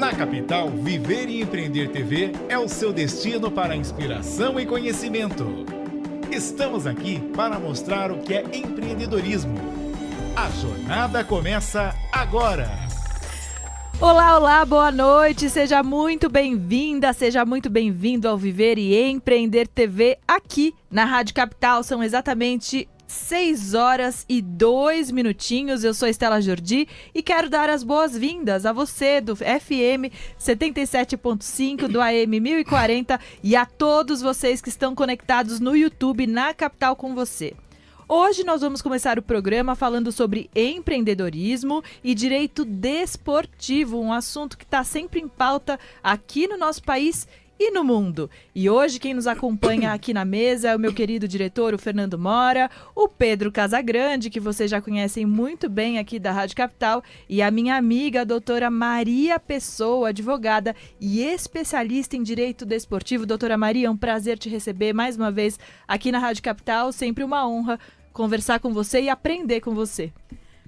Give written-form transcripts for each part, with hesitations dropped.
Na capital, Viver e Empreender TV é o seu destino para inspiração e conhecimento. Estamos aqui para mostrar o que é empreendedorismo. A jornada começa agora! Olá, olá, boa noite, seja muito bem-vinda, seja muito bem-vindo ao Viver e Empreender TV aqui na Rádio Capital. São exatamente 6 horas e 2 minutinhos. Eu sou Estela Jordi e quero dar as boas-vindas a você do FM 77.5, do AM 1040 e a todos vocês que estão conectados no YouTube na Capital com você. Hoje nós vamos começar o programa falando sobre empreendedorismo e direito desportivo, um assunto que está sempre em pauta aqui no nosso país e no mundo. E hoje quem nos acompanha aqui na mesa é o meu querido diretor, o Fernando Mora, o Pedro Casagrande, que vocês já conhecem muito bem aqui da Rádio Capital, e a minha amiga, a doutora Maria Pessoa, advogada e especialista em direito desportivo. Doutora Maria, é um prazer te receber mais uma vez aqui na Rádio Capital, sempre uma honra conversar com você e aprender com você.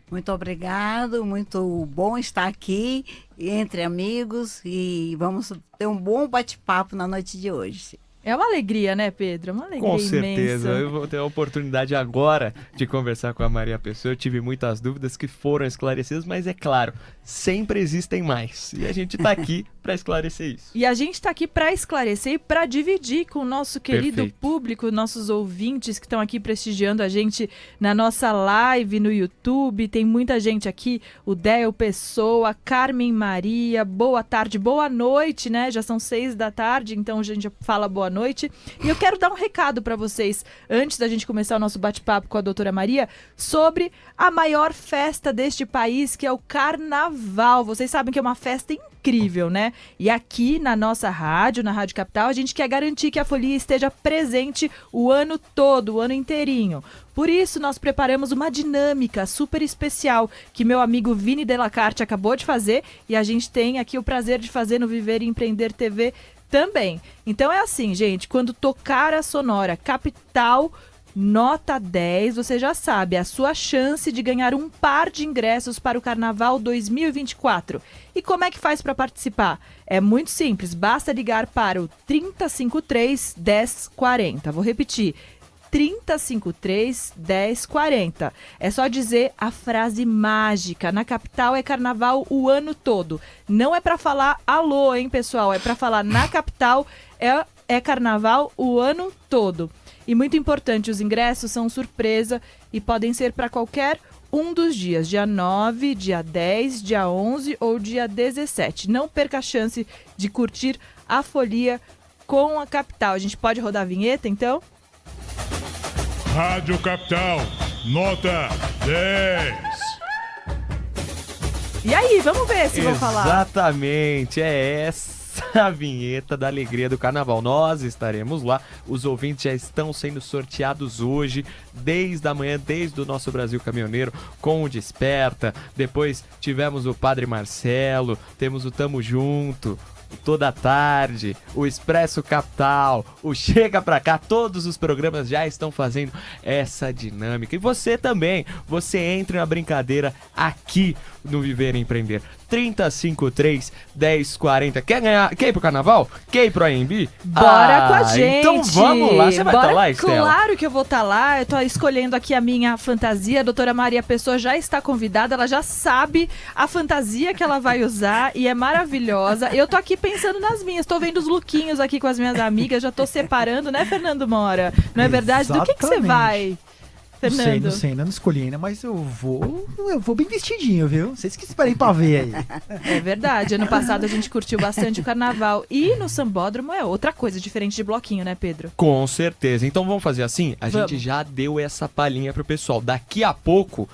Muito obrigado, muito bom estar aqui entre amigos e vamos ter um bom bate-papo na noite de hoje. É uma alegria, né, Pedro? É uma alegria imensa. Com certeza. Eu vou ter a oportunidade agora de conversar com a Maria Pessoa. Eu tive muitas dúvidas que foram esclarecidas, mas é claro, sempre existem mais. E a gente está aqui para esclarecer isso. E a gente está aqui para esclarecer e para dividir com o nosso querido Perfeito. público, nossos ouvintes que estão aqui prestigiando a gente na nossa live no YouTube. Tem muita gente aqui, o Del Pessoa, Carmen Maria, boa tarde, boa noite, né? Já são 6 da tarde, então a gente já fala boa noite. E eu quero dar um recado para vocês, antes da gente começar o nosso bate-papo com a doutora Maria, sobre a maior festa deste país, que é o Carnaval. Vocês sabem que é uma festa incrível, né? E aqui na nossa rádio, na Rádio Capital, a gente quer garantir que a folia esteja presente o ano todo, o ano inteirinho. Por isso, nós preparamos uma dinâmica super especial que meu amigo Vini Delacarte acabou de fazer e a gente tem aqui o prazer de fazer no Viver e Empreender TV também. Então é assim, gente, quando tocar a sonora Capital Nota 10, você já sabe, a sua chance de ganhar um par de ingressos para o Carnaval 2024. E como é que faz para participar? É muito simples, basta ligar para o 3053 1040. Vou repetir, 3053 1040. É só dizer a frase mágica. Na Capital é Carnaval o ano todo. Não é para falar alô, hein, pessoal? É para falar na Capital é Carnaval o ano todo. E muito importante, os ingressos são surpresa e podem ser para qualquer um dos dias, dia 9, dia 10, dia 11 ou dia 17. Não perca a chance de curtir a folia com a Capital. A gente pode rodar a vinheta, então? Rádio Capital, nota 10. E aí, vamos ver se vão falar. Exatamente, é essa a vinheta da alegria do Carnaval. Nós estaremos lá, os ouvintes já estão sendo sorteados hoje, desde a manhã, desde o nosso Brasil Caminhoneiro, com o Desperta. Depois tivemos o Padre Marcelo, temos o Tamo Junto, Toda Tarde, o Expresso Capital, o Chega Pra Cá, todos os programas já estão fazendo essa dinâmica. E você também, você entra na brincadeira aqui no Viver e Empreender. 3053 1040. Quer ganhar? Quer ir pro Carnaval? Quer ir pro AMB? Bora com a gente! Então vamos lá. Você vai estar lá, Estela? Claro que eu vou estar lá. Eu tô escolhendo aqui a minha fantasia. A doutora Maria Pessoa já está convidada. Ela já sabe a fantasia que ela vai usar e é maravilhosa. Eu tô aqui pensando nas minhas. Tô vendo os lookinhos aqui com as minhas amigas. Já tô separando, né, Fernando Mora? Não é verdade? Do que você vai, Fernando? Não sei, não escolhi ainda, mas eu vou bem vestidinho, viu? Vocês que esperem pra ver aí. É verdade, ano passado a gente curtiu bastante o Carnaval e no Sambódromo é outra coisa, diferente de bloquinho, né, Pedro? Com certeza, então vamos fazer assim? A Vamos. gente já deu essa palhinha pro pessoal, daqui a pouco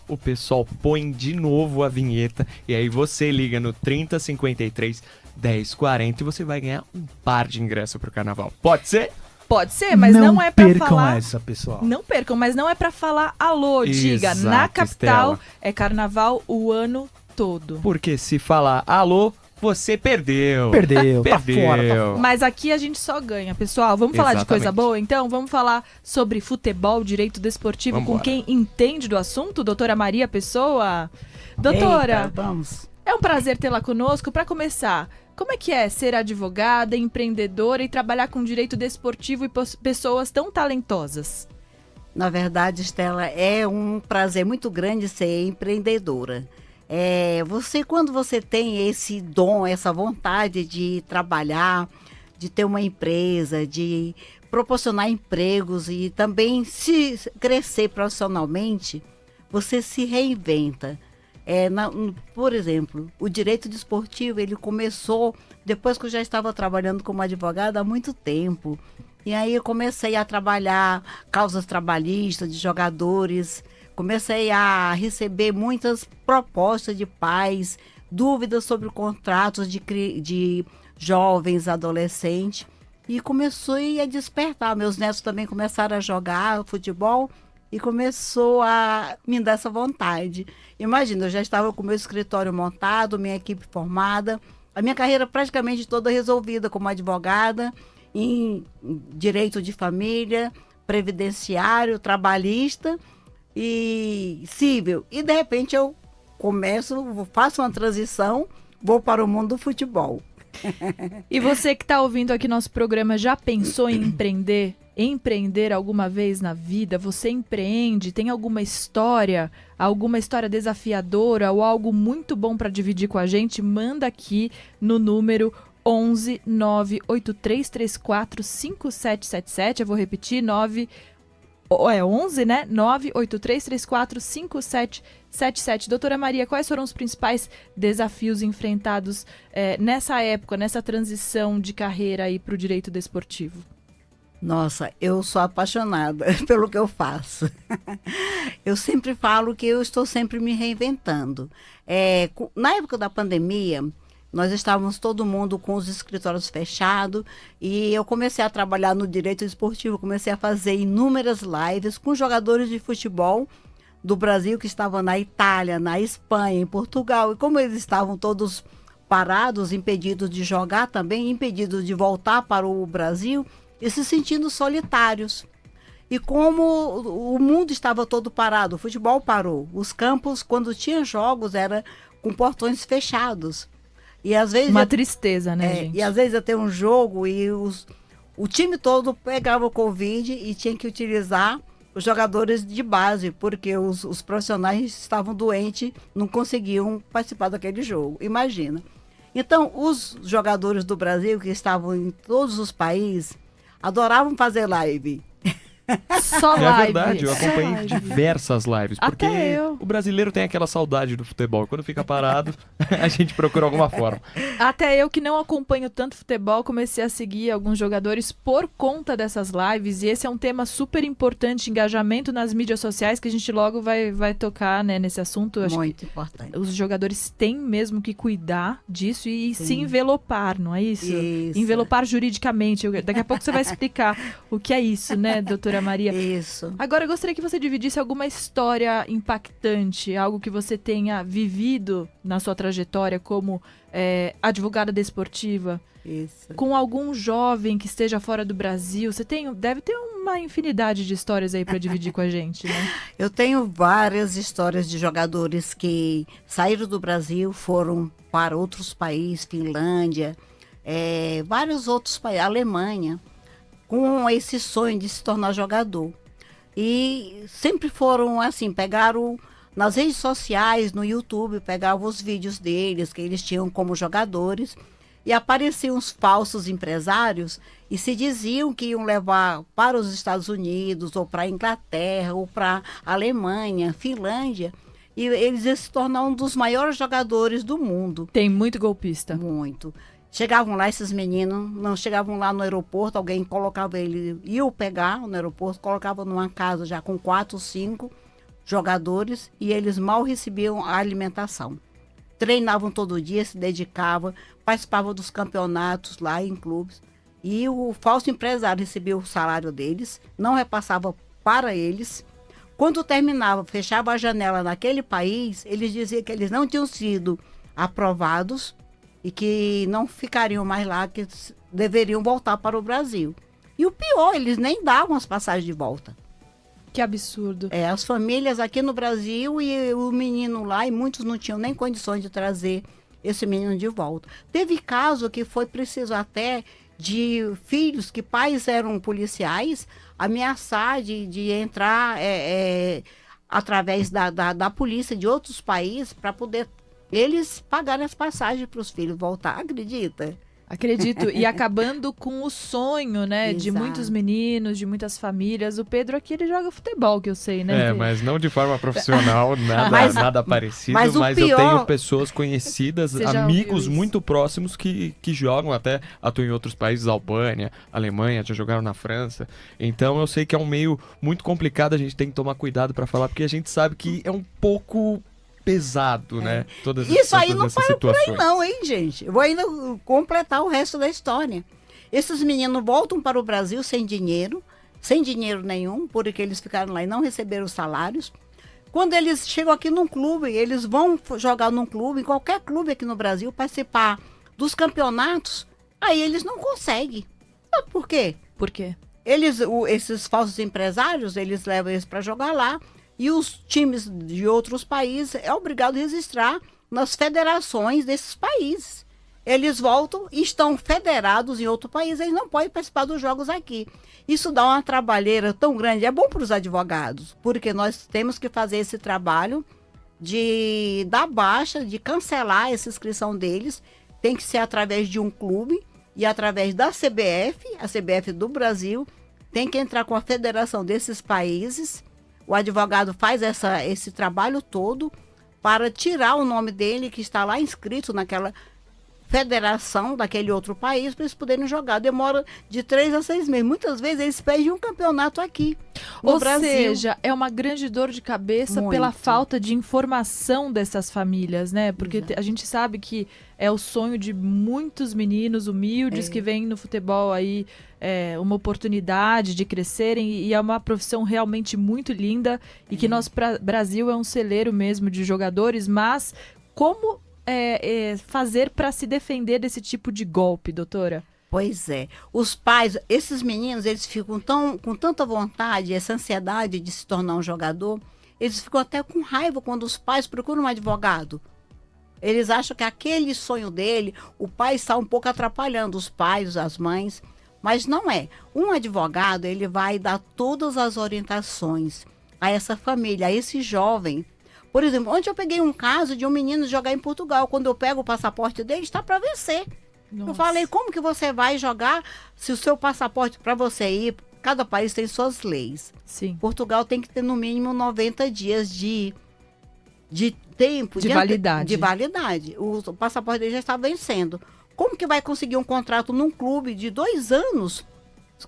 o pessoal põe de novo a vinheta e aí você liga no 3053 1040 e você vai ganhar um par de ingresso pro Carnaval, pode ser? Pode ser, mas não é pra percam falar... essa, pessoal. Não percam, mas não é pra falar alô, diga. Exato, Na Capital Estela. é Carnaval o ano todo. Porque se falar alô, você perdeu. Perdeu, tá Perdeu. fora, tá fora. Mas aqui a gente só ganha, pessoal. Vamos falar de coisa Exatamente. boa, então? Vamos falar sobre futebol, direito desportivo, com Vambora. quem entende do assunto? Doutora Maria Pessoa? Doutora, Eita, vamos. é um prazer tê-la conosco. Para começar, como é que é ser advogada, empreendedora e trabalhar com direito desportivo e pessoas tão talentosas? Na verdade, Estela, é um prazer muito grande ser empreendedora. Quando você tem esse dom, essa vontade de trabalhar, de ter uma empresa, de proporcionar empregos e também se crescer profissionalmente, você se reinventa. Por exemplo, o direito desportivo, ele começou depois que eu já estava trabalhando como advogada há muito tempo. E aí eu comecei a trabalhar causas trabalhistas de jogadores, comecei a receber muitas propostas de pais, dúvidas sobre contratos de jovens, adolescentes, e comecei a despertar. Meus netos também começaram a jogar futebol e começou a me dar essa vontade. Imagina, eu já estava com meu escritório montado, minha equipe formada, a minha carreira praticamente toda resolvida como advogada, em direito de família, previdenciário, trabalhista e civil. E de repente eu faço uma transição, vou para o mundo do futebol. E você que está ouvindo aqui nosso programa, já pensou em empreender? Empreender alguma vez na vida? Você empreende? Tem alguma história desafiadora ou algo muito bom para dividir com a gente? Manda aqui no número 11 98334 5777. Eu vou repetir, 11, né? 98334 5777. Doutora Maria, quais foram os principais desafios enfrentados nessa época, nessa transição de carreira aí para o direito desportivo? Nossa, eu sou apaixonada pelo que eu faço. Eu sempre falo que eu estou sempre me reinventando. Na época da pandemia, nós estávamos todo mundo com os escritórios fechados e eu comecei a trabalhar no direito esportivo, comecei a fazer inúmeras lives com jogadores de futebol do Brasil que estavam na Itália, na Espanha, em Portugal. E como eles estavam todos parados, impedidos de jogar também, impedidos de voltar para o Brasil e se sentindo solitários. E como o mundo estava todo parado, o futebol parou. Os campos, quando tinha jogos, era com portões fechados. E às vezes uma tristeza, né, gente? E às vezes ia ter um jogo e o time todo pegava o Covid e tinha que utilizar os jogadores de base, porque os profissionais estavam doentes, não conseguiam participar daquele jogo. Imagina. Então, os jogadores do Brasil, que estavam em todos os países, adoravam fazer live. Só live. É verdade, eu acompanhei diversas lives, porque Até eu. o brasileiro tem aquela saudade do futebol. Quando fica parado, a gente procura alguma forma. Até eu que não acompanho tanto futebol, comecei a seguir alguns jogadores por conta dessas lives, e esse é um tema super importante, engajamento nas mídias sociais, que a gente logo vai tocar, né, nesse assunto. Acho Muito que importante. os jogadores têm mesmo que cuidar disso e se Sim. envelopar, não é isso? Isso. Envelopar juridicamente. Daqui a pouco você vai explicar o que é isso, né, doutora Maria? Isso. Agora, eu gostaria que você dividisse alguma história impactante, algo que você tenha vivido na sua trajetória como advogada desportiva, Isso. com algum jovem que esteja fora do Brasil. Você deve ter uma infinidade de histórias aí para dividir com a gente, né? Eu tenho várias histórias de jogadores que saíram do Brasil, foram para outros países, Finlândia, vários outros países, Alemanha, com esse sonho de se tornar jogador. E sempre foram assim, pegaram nas redes sociais, no YouTube, pegavam os vídeos deles, que eles tinham como jogadores, e apareciam os falsos empresários e se diziam que iam levar para os Estados Unidos, ou para a Inglaterra, ou para a Alemanha, Finlândia, e eles iam se tornar um dos maiores jogadores do mundo. Tem muito golpista. Muito. Chegavam lá esses meninos, não chegavam lá no aeroporto, alguém colocava ele, ia pegar no aeroporto, colocava numa casa já com 4, 5 jogadores e eles mal recebiam a alimentação. Treinavam todo dia, se dedicavam, participavam dos campeonatos lá em clubes e o falso empresário recebia o salário deles, não repassava para eles. Quando terminava, fechava a janela naquele país, eles diziam que eles não tinham sido aprovados e que não ficariam mais lá, que deveriam voltar para o Brasil. E o pior, eles nem davam as passagens de volta. Que absurdo. As famílias aqui no Brasil e o menino lá, e muitos não tinham nem condições de trazer esse menino de volta. Teve caso que foi preciso até de filhos que pais eram policiais ameaçar de entrar através da polícia de outros países para poder eles pagarem as passagens para os filhos voltar. Acredita? Acredito. E acabando com o sonho, né, de Exato. muitos meninos, de muitas famílias. O Pedro aqui, ele joga futebol, que eu sei, né? Mas não de forma profissional, nada parecido, mas o eu pior- tenho pessoas conhecidas, Você já amigos ouviu isso? muito próximos que jogam, até atuam em outros países, Albânia, Alemanha, já jogaram na França. Então eu sei que é um meio muito complicado, a gente tem que tomar cuidado para falar, porque a gente sabe que é um pouco pesado, né? Isso aí não essas para por aí situações. não, hein, gente? Eu vou ainda completar o resto da história. Esses meninos voltam para o Brasil sem dinheiro nenhum, porque eles ficaram lá e não receberam salários. Quando eles chegam aqui num clube, eles vão jogar num clube, em qualquer clube aqui no Brasil, participar dos campeonatos, aí eles não conseguem. Sabe por quê? Por quê? Esses falsos empresários, eles levam eles para jogar lá e os times de outros países é obrigado a registrar nas federações desses países. Eles voltam e estão federados em outro país, eles não podem participar dos jogos aqui. Isso dá uma trabalheira tão grande. É bom para os advogados, porque nós temos que fazer esse trabalho de dar baixa, de cancelar essa inscrição deles. Tem que ser através de um clube e através da CBF, a CBF do Brasil, tem que entrar com a federação desses países. O advogado faz esse trabalho todo para tirar o nome dele, que está lá inscrito naquela federação daquele outro país, para eles poderem jogar. Demora de 3 a 6 meses. Muitas vezes eles pedem um campeonato aqui no Ou Brasil. seja, é uma grande dor de cabeça Muito. pela falta de informação dessas famílias, né? Porque Exato. a gente sabe que é o sonho de muitos meninos humildes que vêm no futebol aí uma oportunidade de crescerem e é uma profissão realmente muito linda e que nosso Brasil é um celeiro mesmo de jogadores, mas como fazer para se defender desse tipo de golpe, doutora? Pois é. Os pais, esses meninos, eles ficam com tanta vontade, essa ansiedade de se tornar um jogador, eles ficam até com raiva quando os pais procuram um advogado. Eles acham que aquele sonho dele, o pai está um pouco atrapalhando os pais, as mães, mas não é. Um advogado, ele vai dar todas as orientações a essa família, a esse jovem. Por exemplo, ontem eu peguei um caso de um menino jogar em Portugal. Quando eu pego o passaporte dele, está para vencer. Nossa. Eu falei, como que você vai jogar se o seu passaporte, para você ir, cada país tem suas leis. Sim. Portugal tem que ter no mínimo 90 dias de tempo. De validade. De validade. O passaporte dele já está vencendo. Como que vai conseguir um contrato num clube de 2 anos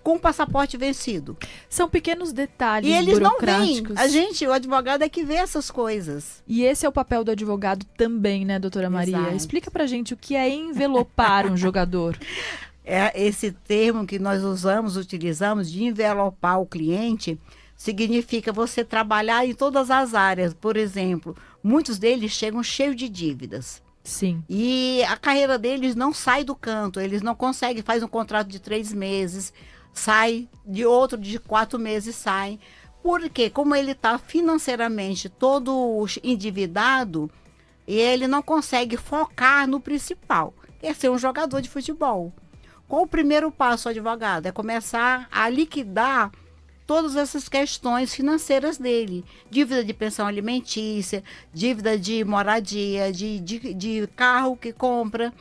com o passaporte vencido? São pequenos detalhes E eles não veem. burocráticos. O advogado é que vê essas coisas. E esse é o papel do advogado também, né, doutora Maria? Exato. Explica pra gente o que é envelopar um jogador. É esse termo que nós utilizamos de envelopar o cliente, significa você trabalhar em todas as áreas. Por exemplo, muitos deles chegam cheios de dívidas. Sim. E a carreira deles não sai do canto, eles não conseguem, faz um contrato de 3 meses, sai de outro de 4 meses, sai. Porque como ele está financeiramente todo endividado, ele não consegue focar no principal, que é ser um jogador de futebol. Qual o primeiro passo, advogado? É começar a liquidar todas essas questões financeiras dele. Dívida de pensão alimentícia, dívida de moradia, de carro que compra.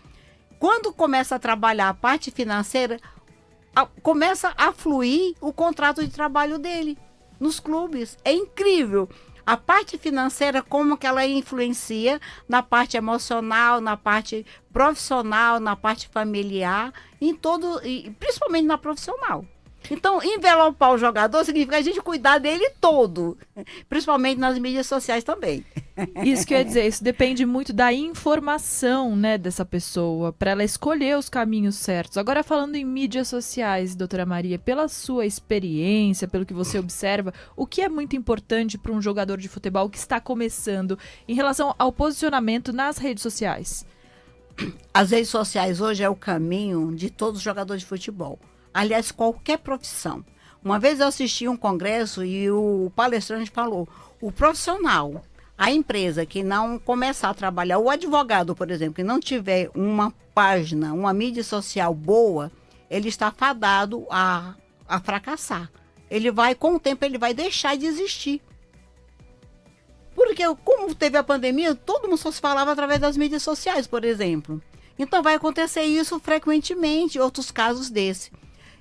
Quando começa a trabalhar a parte financeira, começa a fluir o contrato de trabalho dele nos clubes. É incrível. A parte financeira, como que ela influencia na parte emocional, na parte profissional, na parte familiar, e principalmente na profissional. Então, envelopar o jogador significa a gente cuidar dele todo, principalmente nas mídias sociais também. Isso que eu ia dizer, isso depende muito da informação, né, dessa pessoa, para ela escolher os caminhos certos. Agora, falando em mídias sociais, doutora Maria, pela sua experiência, pelo que você observa, o que é muito importante para um jogador de futebol que está começando em relação ao posicionamento nas redes sociais? As redes sociais hoje é o caminho de todos os jogadores de futebol. Aliás, qualquer profissão. Uma vez eu assisti um congresso e o palestrante falou, o profissional, A empresa que não começar a trabalhar, o advogado, por exemplo, que não tiver uma página, uma mídia social boa, ele está fadado a fracassar. Ele vai, com o tempo, ele vai deixar de existir. Porque como teve a pandemia, todo mundo só se falava através das mídias sociais, por exemplo. Então vai acontecer isso frequentemente, outros casos desse.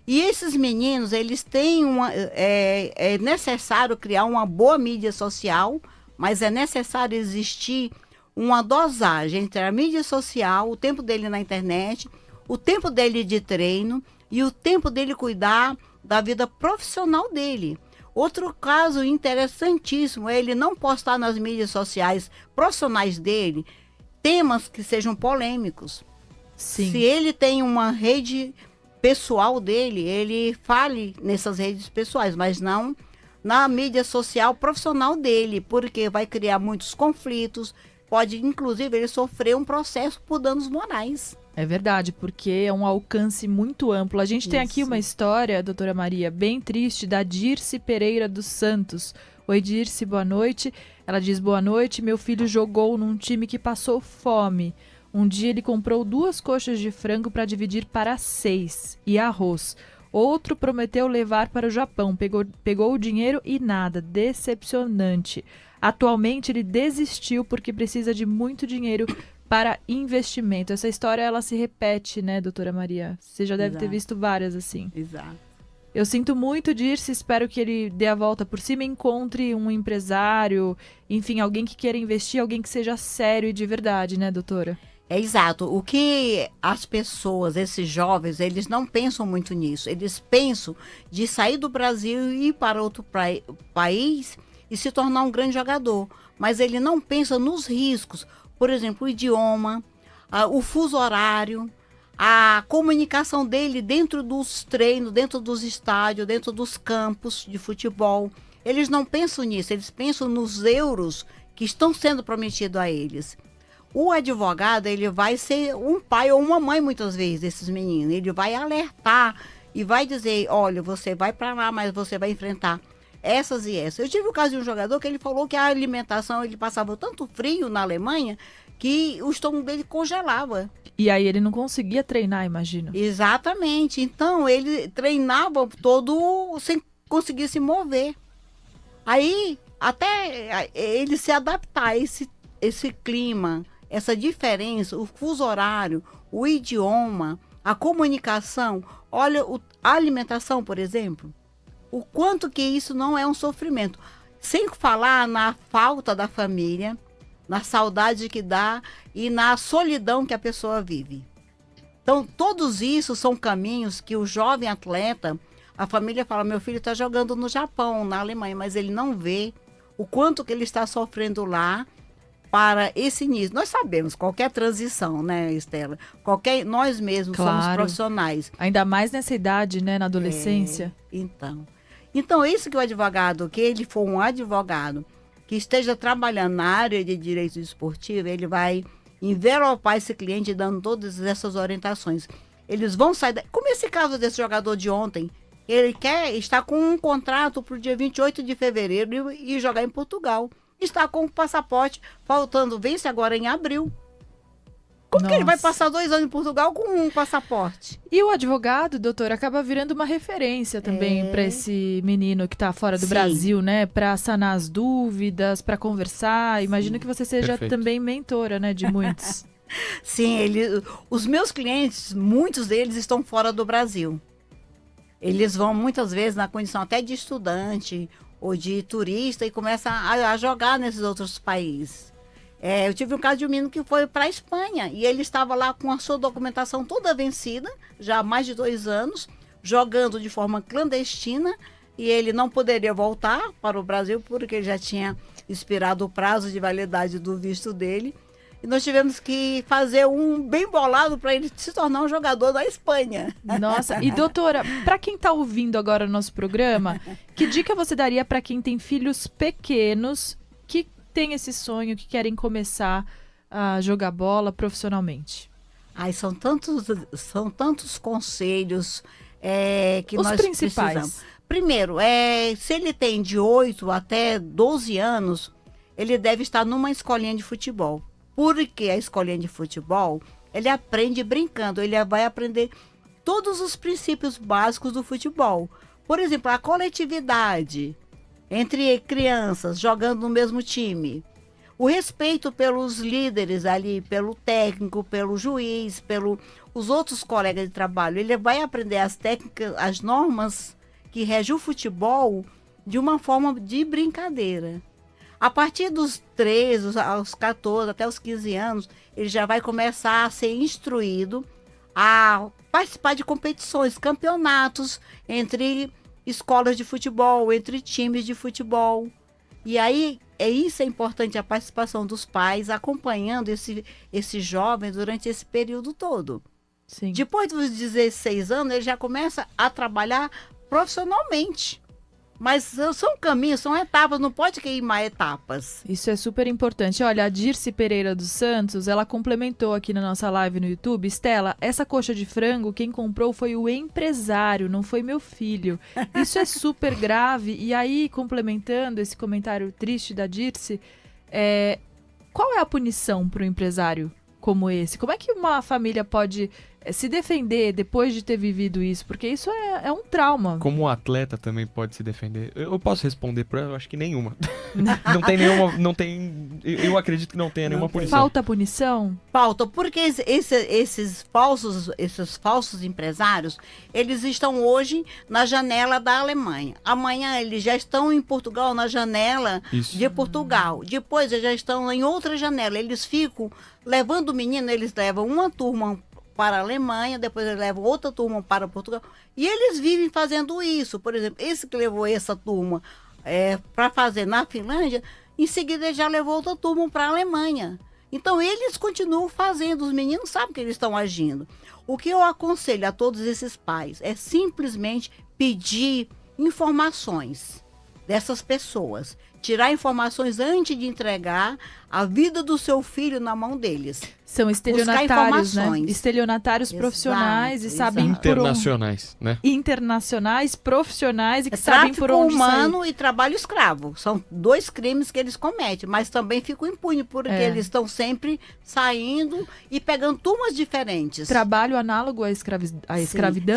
E esses meninos, eles têm é necessário criar uma boa mídia social, mas é necessário existir uma dosagem entre a mídia social, o tempo dele na internet, o tempo dele de treino e o tempo dele cuidar da vida profissional dele. Outro caso interessantíssimo é ele não postar nas mídias sociais profissionais dele temas que sejam polêmicos. Sim. Se ele tem uma rede pessoal dele, ele fale nessas redes pessoais, mas não na mídia social profissional dele, porque vai criar muitos conflitos, pode inclusive ele sofrer um processo por danos morais. É verdade, porque é um alcance muito amplo. A gente tem aqui Isso. uma história, doutora Maria, bem triste, da Dirce Pereira dos Santos. Oi, Dirce, boa noite. Ela diz, boa noite, meu filho jogou num time que passou fome. Um dia ele comprou 2 coxas de frango para dividir para 6 e arroz. Outro prometeu levar para o Japão, pegou o dinheiro e nada, decepcionante. Atualmente ele desistiu porque precisa de muito dinheiro para investimento. Essa história ela se repete, né, doutora Maria? Você já deve ter Exato. visto várias assim. Exato. Eu sinto muito, Dirce, espero que ele dê a volta por cima, encontre um empresário, enfim, alguém que queira investir, alguém que seja sério e de verdade, né, doutora? É exato. O que as pessoas, esses jovens, eles não pensam muito nisso. Eles pensam de sair do Brasil e ir para outro país e se tornar um grande jogador. Mas ele não pensa nos riscos. Por exemplo, o idioma, o fuso horário, a comunicação dele dentro dos treinos, dentro dos estádios, dentro dos campos de futebol. Eles não pensam nisso, eles pensam nos euros que estão sendo prometidos a eles. O advogado, ele vai ser um pai ou uma mãe, muitas vezes, desses meninos. Ele vai alertar e vai dizer, olha, você vai para lá, mas você vai enfrentar essas e essas. Eu tive o caso de um jogador que ele falou que a alimentação, ele passava tanto frio na Alemanha que o estômago dele congelava. E aí ele não conseguia treinar, imagino. Exatamente. Então, ele treinava todo sem conseguir se mover. Aí, até ele se adaptar a esse clima, essa diferença, o fuso horário, o idioma, a comunicação, olha, a alimentação, por exemplo, o quanto que isso não é um sofrimento. Sem falar na falta da família, na saudade que dá e na solidão que a pessoa vive. Então, todos isso são caminhos que o jovem atleta, a família fala, meu filho está jogando no Japão, na Alemanha, mas ele não vê o quanto que ele está sofrendo lá para esse início. Nós sabemos, qualquer transição, né, Estela? Nós mesmos somos Claro. profissionais. Ainda mais nessa idade, né, na adolescência. Então, isso que o advogado, que ele for um advogado que esteja trabalhando na área de direito esportivo, ele vai envelopar esse cliente dando todas essas orientações. Eles vão sair... Como esse caso desse jogador de ontem, ele está com um contrato para o dia 28 de fevereiro e jogar em Portugal. Está com o passaporte faltando, vence agora em abril. Como que ele vai Nossa. passar 2 anos em Portugal com um passaporte? E o advogado, doutor, acaba virando uma referência também para esse menino que está fora do Sim. Brasil, né? Para sanar as dúvidas, para conversar. Imagino que você seja Perfeito. também mentora, né, de muitos. Sim, os meus clientes, muitos deles estão fora do Brasil. Eles vão muitas vezes na condição até de estudante ou de turista e começam a jogar nesses outros países. Eu tive um caso de um menino que foi para a Espanha e ele estava lá com a sua documentação toda vencida, já há mais de 2 anos, jogando de forma clandestina e ele não poderia voltar para o Brasil porque ele já tinha expirado o prazo de validade do visto dele. E nós tivemos que fazer um bem bolado para ele se tornar um jogador da Espanha. Nossa, e doutora, para quem está ouvindo agora o nosso programa, que dica você daria para quem tem filhos pequenos que tem esse sonho, que querem começar a jogar bola profissionalmente? Ai, são tantos conselhos que Os nós principais. precisamos. Primeiro, se ele tem de 8 até 12 anos, ele deve estar numa escolinha de futebol. Porque a escolinha de futebol, ele aprende brincando, ele vai aprender todos os princípios básicos do futebol. Por exemplo, a coletividade entre crianças jogando no mesmo time. O respeito pelos líderes ali, pelo técnico, pelo juiz, pelos outros colegas de trabalho. Ele vai aprender as técnicas, as normas que regem o futebol de uma forma de brincadeira. A partir dos 13, aos 14, até os 15 anos, ele já vai começar a ser instruído a participar de competições, campeonatos entre escolas de futebol, entre times de futebol. E aí, isso é importante, a participação dos pais acompanhando esse jovem durante esse período todo. Sim. Depois dos 16 anos, ele já começa a trabalhar profissionalmente. Mas são caminhos, são etapas, não pode queimar etapas. Isso é super importante. Olha, a Dirce Pereira dos Santos, ela complementou aqui na nossa live no YouTube. Estela, essa coxa de frango, quem comprou foi o empresário, não foi meu filho. Isso é super grave. E aí, complementando esse comentário triste da Dirce, qual é a punição para o empresário como esse? Como é que uma família pode se defender depois de ter vivido isso? Porque isso é um trauma. Como o atleta também pode se defender? Eu posso responder eu acho que nenhuma. Não tem nenhuma, eu acredito que não tenha nenhuma punição. Falta punição? Falta, porque esses falsos empresários, eles estão hoje na janela da Alemanha. Amanhã eles já estão em Portugal, na janela de Portugal. Depois eles já estão em outra janela. Eles ficam levando o menino, eles levam uma turma para a Alemanha, depois eles levam outra turma para Portugal. E eles vivem fazendo isso. Por exemplo, esse que levou essa turma para fazer na Finlândia, em seguida ele já levou outra turma para a Alemanha. Então eles continuam fazendo, os meninos sabem que eles estão agindo. O que eu aconselho a todos esses pais é simplesmente pedir informações dessas pessoas. Tirar informações antes de entregar a vida do seu filho na mão deles. São estelionatários, né? Estelionatários profissionais e sabem internacionais, né? Internacionais, profissionais e que sabem por onde sair. Tráfico humano e trabalho escravo. São 2 crimes que eles cometem, mas também ficam impunes, porque eles estão sempre saindo e pegando turmas diferentes. Trabalho análogo à escravidão,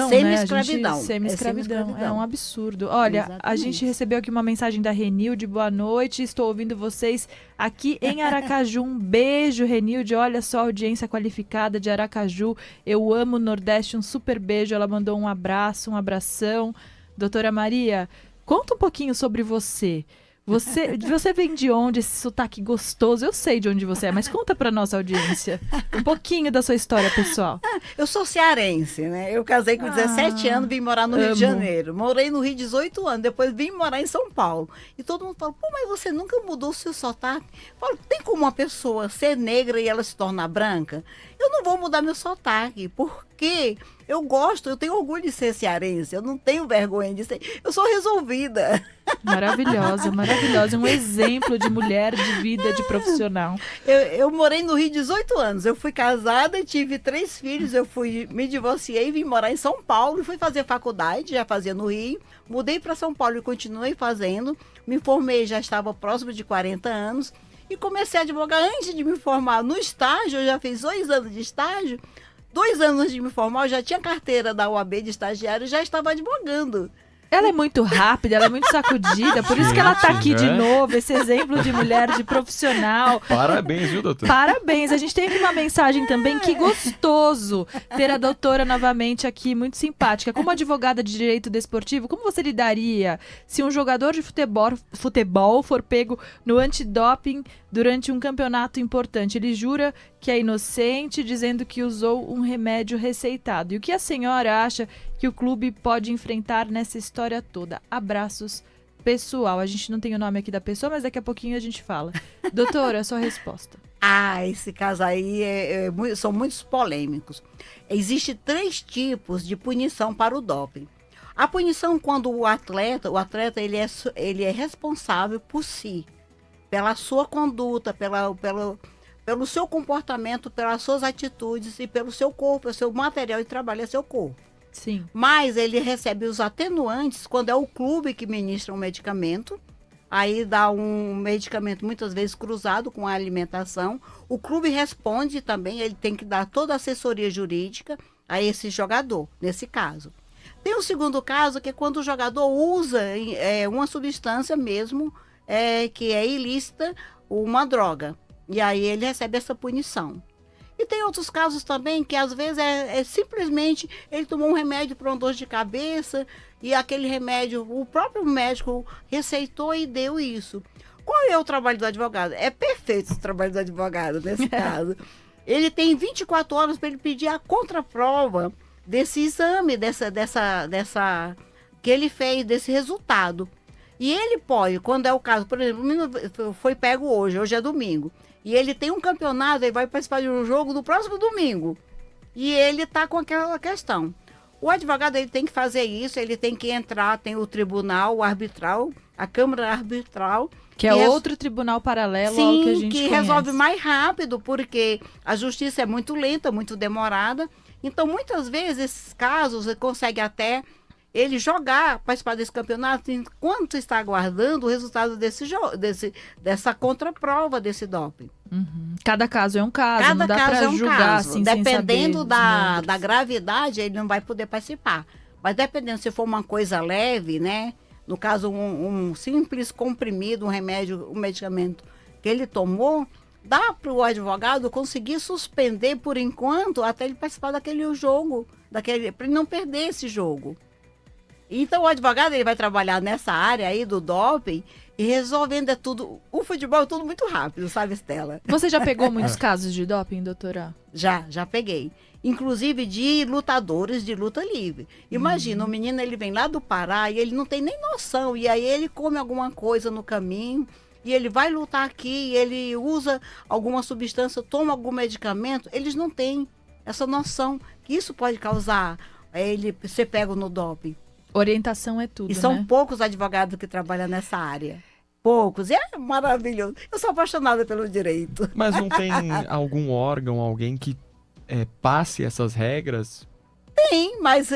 semi-escravidão. Né? Semi-escravidão. É um absurdo. Olha, exatamente. A gente recebeu aqui uma mensagem da Renilde. Boa noite, estou ouvindo vocês aqui em Aracaju. Um beijo, Renilde. Olha só, audiência qualificada de Aracaju. Eu amo o Nordeste. Um super beijo. Ela mandou um abraço, um abração. Doutora Maria, conta um pouquinho sobre você. Você vem de onde, esse sotaque gostoso? Eu sei de onde você é, mas conta pra nossa audiência um pouquinho da sua história pessoal. Eu sou cearense, né? Eu casei com 17 anos, vim morar no Rio de Janeiro. Morei no Rio 18 anos, depois vim morar em São Paulo. E todo mundo fala, mas você nunca mudou o seu sotaque? Eu falo, tem como uma pessoa ser negra e ela se tornar branca? Eu não vou mudar meu sotaque, porque eu tenho orgulho de ser cearense, eu não tenho vergonha de ser, eu sou resolvida. Maravilhosa, maravilhosa, um exemplo de mulher, de vida, de profissional. Eu morei no Rio 18 anos, eu fui casada, tive 3 filhos, me divorciei, vim morar em São Paulo, fui fazer faculdade, já fazia no Rio, mudei para São Paulo e continuei fazendo, me formei, já estava próximo de 40 anos, e comecei a advogar antes de me formar no estágio, eu já fiz 2 anos de estágio, 2 anos antes de me formar, eu já tinha carteira da UAB de estagiário e já estava advogando. Ela é muito rápida, ela é muito sacudida, por isso que ela tá aqui de novo, esse exemplo de mulher, de profissional. Parabéns, viu, doutor? Parabéns. A gente tem aqui uma mensagem também, que gostoso ter a doutora novamente aqui, muito simpática. Como advogada de direito desportivo, como você lidaria se um jogador de futebol for pego no antidoping durante um campeonato importante? Ele jura que é inocente, dizendo que usou um remédio receitado. E o que a senhora acha que o clube pode enfrentar nessa história toda? Abraços, pessoal. A gente não tem o nome aqui da pessoa, mas daqui a pouquinho a gente fala. Doutora, a sua resposta. Esse caso aí são muitos polêmicos. Existem 3 tipos de punição para o doping. A punição quando o atleta ele é responsável por si, pela sua conduta, pelo seu comportamento, pelas suas atitudes e pelo seu corpo, o seu material de trabalho é seu corpo. Sim. Mas ele recebe os atenuantes quando é o clube que ministra um medicamento aí dá um medicamento muitas vezes cruzado com a alimentação. O clube responde também, ele tem que dar toda a assessoria jurídica a esse jogador, nesse caso. Tem um segundo caso, que é quando o jogador usa uma substância mesmo, que é ilícita, uma droga. E aí ele recebe essa punição. E tem outros casos também que às vezes simplesmente ele tomou um remédio para uma dor de cabeça e aquele remédio, o próprio médico receitou e deu isso. Qual é o trabalho do advogado? É perfeito o trabalho do advogado nesse caso. Ele tem 24 horas para ele pedir a contraprova desse exame, dessa que ele fez, desse resultado. E ele pode, quando é o caso, por exemplo, o menino foi pego hoje é domingo, e ele tem um campeonato, ele vai participar de um jogo no próximo domingo. E ele está com aquela questão. O advogado ele tem que fazer isso, ele tem que entrar, tem o tribunal, o arbitral, a Câmara Arbitral. Que é outro tribunal paralelo sim, ao que a gente que conhece. Resolve mais rápido, porque a justiça é muito lenta, muito demorada. Então, muitas vezes, esses casos, ele consegue até ele participar desse campeonato, enquanto está aguardando o resultado dessa contraprova desse doping. Uhum. Cada caso é um caso, Cada não dá caso pra é um julgar caso. assim, sem Dependendo saber da gravidade, ele não vai poder participar. Mas dependendo, se for uma coisa leve, né? No caso, um simples comprimido, um remédio, um medicamento que ele tomou, dá para o advogado conseguir suspender por enquanto até ele participar daquele jogo, para ele não perder esse jogo. Então o advogado ele vai trabalhar nessa área aí do doping e resolvendo tudo. O futebol é tudo muito rápido, sabe, Estela? Você já pegou muitos casos de doping, doutora? Já peguei. Inclusive de lutadores de luta livre. Imagina, o menino ele vem lá do Pará e ele não tem nem noção. E aí ele come alguma coisa no caminho e ele vai lutar aqui, e ele usa alguma substância, toma algum medicamento. Eles não têm essa noção que isso pode causar ele ser pego no doping. Orientação é tudo, E são né? poucos advogados que trabalham nessa área. Poucos. E é maravilhoso. Eu sou apaixonada pelo direito. Mas não tem algum órgão, alguém que passe essas regras Tem, mas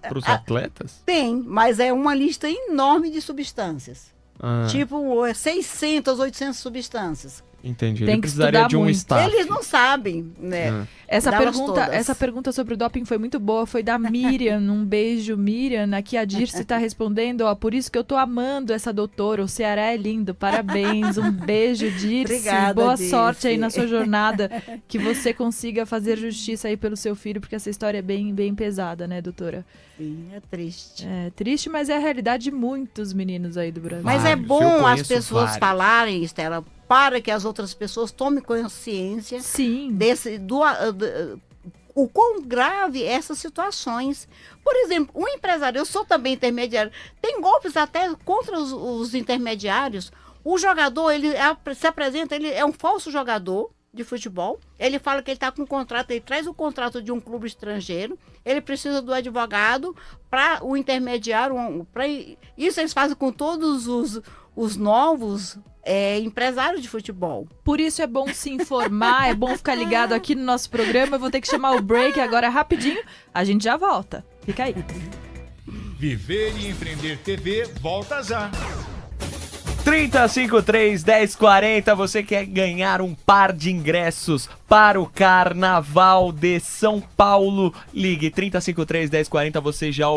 para os atletas? tem, mas é uma lista enorme de substâncias. Ah, Tipo 600, 800 substâncias. entendi. Tem Ele que precisaria estudar de um muito. staff. Eles não sabem, né? Ah. Delas todas. Essa pergunta sobre o doping foi muito boa, foi da Miriam, um beijo, Miriam. Aqui a Dirce está respondendo, ó, por isso que eu tô amando essa doutora, o Ceará é lindo, parabéns, um beijo, Dirce. Obrigada, Boa Dirce. sorte aí na sua jornada, que você consiga fazer justiça aí pelo seu filho, porque essa história é bem, bem pesada, né, doutora? Sim, é triste. É triste, mas é a realidade de muitos meninos aí do Brasil. Mas é Vários, eu bom as conheço pessoas vários. falarem, Estela, para que as outras pessoas tomem consciência Sim. o quão grave essas situações. Por exemplo, um empresário, eu sou também intermediário, tem golpes até contra os intermediários. O jogador, ele se apresenta, ele é um falso jogador de futebol, ele fala que ele está com um contrato, ele traz o contrato de um clube estrangeiro, ele precisa do advogado para o intermediário, isso eles fazem com todos os novos empresários de futebol. Por isso é bom se informar, é bom ficar ligado aqui no nosso programa. Eu vou ter que chamar o break agora rapidinho. A gente já volta. Fica aí. Viver e Empreender TV volta já. 3053-1040, você quer ganhar um par de ingressos para o Carnaval de São Paulo? Ligue 3053-1040, você já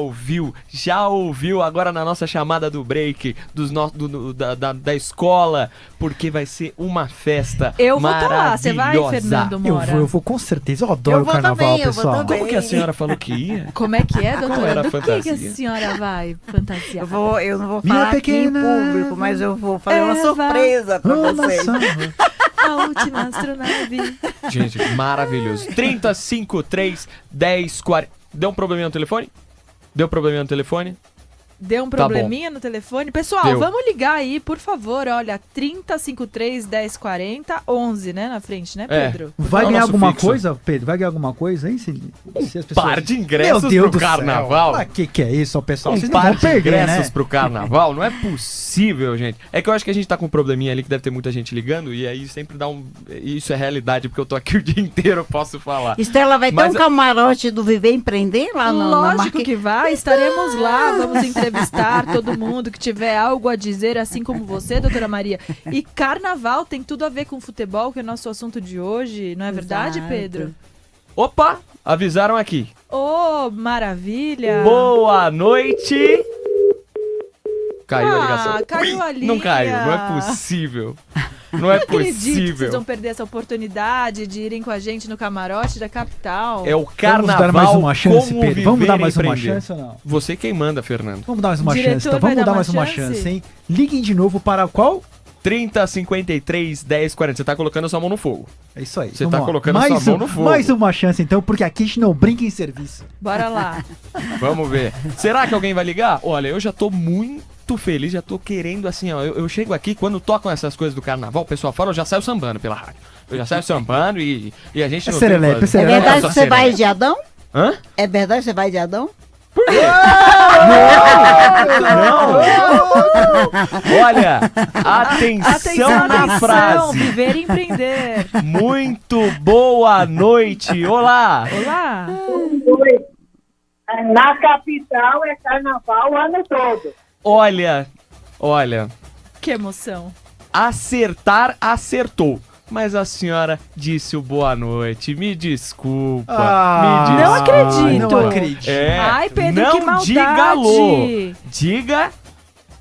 ouviu agora na nossa chamada do break da escola, porque vai ser uma festa Eu vou maravilhosa. estar lá, você vai, Fernando Mora? Eu vou com certeza. Eu adoro Eu vou carnaval, também, eu vou pessoal. também. Como que a senhora falou que ia? Como é que é, doutora? era a Do que a fantasia? senhora vai fantasiar? Eu não vou Minha falar pequena aqui em público, mas eu vou fazer uma Eva. surpresa para Uma vocês. só. A última astronave. Gente, maravilhoso. 3053-1040. Deu um probleminha no telefone? Deu um Tá bom. probleminha no telefone? Pessoal, Deu. vamos ligar aí, por favor. Olha, 3053-1040, 11, né, na frente, né, É. Pedro? Vai É o ganhar nosso alguma fixo. coisa, Pedro? Vai ganhar alguma coisa, hein? Se as pessoas... Par de ingressos Meu Deus pro do céu. carnaval. Ah, que é isso, ó, pessoal? Um Vocês não par vão de perder, ingressos né? pro carnaval? Não é possível, gente. É que eu acho que a gente tá com um probleminha ali que deve ter muita gente ligando e aí sempre dá um... Isso é realidade, porque eu tô aqui o dia inteiro, eu posso falar. Estela, vai ter Mas um camarote do Viver Empreender lá na Lógico que vai, estaremos lá, vamos entrevistar entrevistar todo mundo que tiver algo a dizer, assim como você, doutora Maria. E carnaval tem tudo a ver com futebol, que é o nosso assunto de hoje, não é verdade, Exato. Pedro? Opa, avisaram aqui. Ô, maravilha! Boa noite. Caiu a Ah, ligação. caiu a linha. Não caiu, não é possível. Não é Acredito que vocês possível. vão perder essa oportunidade de irem com a gente no camarote da capital. É o Vamos carnaval. dar mais uma chance, como Pedro? Vamos viver dar e mais uma empreender. chance ou não? Você quem manda, Fernando. Vamos dar mais uma Diretor chance, então. vai Vamos dar dar uma mais uma chance? chance, hein? Liguem de novo para qual? 30, 53, 10, 40. Você tá colocando a sua mão no fogo. É isso aí. Você vamos tá lá. colocando mais sua mão no fogo. Mais uma chance, então, porque aqui a gente não brinca em serviço. Bora lá. Vamos ver. Será que alguém vai ligar? Olha, eu já tô muito feliz, já tô querendo assim, ó. Eu chego aqui, quando tocam essas coisas do carnaval, o pessoal fala, eu já saio sambando pela rádio. Eu já saio sambando e a gente não serelepe, tem... é É serelepe. verdade Só que você vai serelepe. de Adão? Hã? É verdade que você vai de Adão? Não! Olha, atenção na frase. Viver e empreender. Muito boa noite. Olá. Olá. Na capital é carnaval o ano todo. Olha, Que emoção. acertar, acertou. Mas a senhora disse o boa noite. Me desculpa. me Não desculpa. acredito. Não acredito. É, Ai, Pedro, não que maldade. diga alô. Diga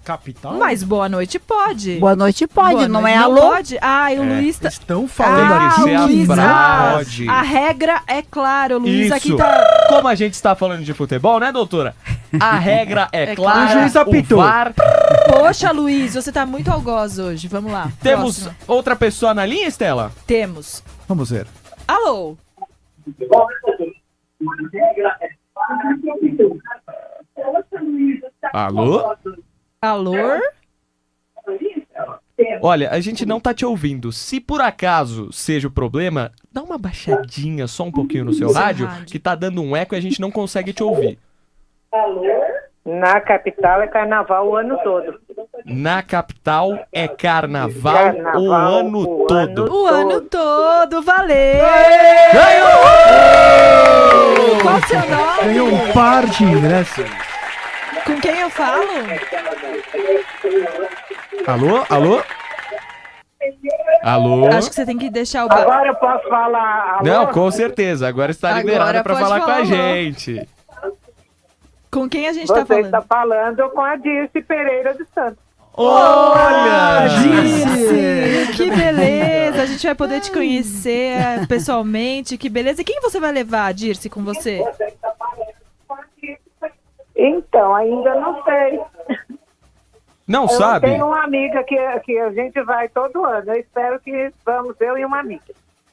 Capital? Mas boa noite pode. Boa noite pode, Boa não noite é não alô? pode? Ai, o Luiz tá... Estão falando Ah, aqui ser a Luiz, frase. pode. a regra é clara, o Luiz isso. aqui tá... Como a gente está falando de futebol, né, doutora? A regra é É clara. claro. O juiz apitou. O VAR. Poxa, Luiz, você tá muito algoz hoje. Vamos lá. Temos Próximo. outra pessoa na linha, Estela? Temos. Vamos ver. Alô? Alô? Alô? Olha, a gente não tá te ouvindo. Se por acaso seja o problema, dá uma baixadinha só um pouquinho no seu No seu rádio, rádio. que tá dando um eco e a gente não consegue te ouvir. Na capital é carnaval o ano todo. Na capital é carnaval, o Carnaval ano o todo. ano O ano todo, valeu! Ganhou! Qual o seu nome? Ganhou um par de ingressos. Com quem eu falo? Alô? Alô? Alô? Acho que você tem que deixar o... Agora eu posso falar alô? Não, com certeza. Agora está Agora liberada para pode falar com falar a alô. gente. Com quem a gente Você tá falando? está falando com a Dirce Pereira de Santos. Olha! Dirce, que beleza! A gente vai poder te conhecer pessoalmente, que beleza. E quem você vai levar, Dirce, com você? Então, ainda não sei. Não Eu sabe? tenho uma amiga que a gente vai todo ano. Eu espero que vamos, eu e uma amiga.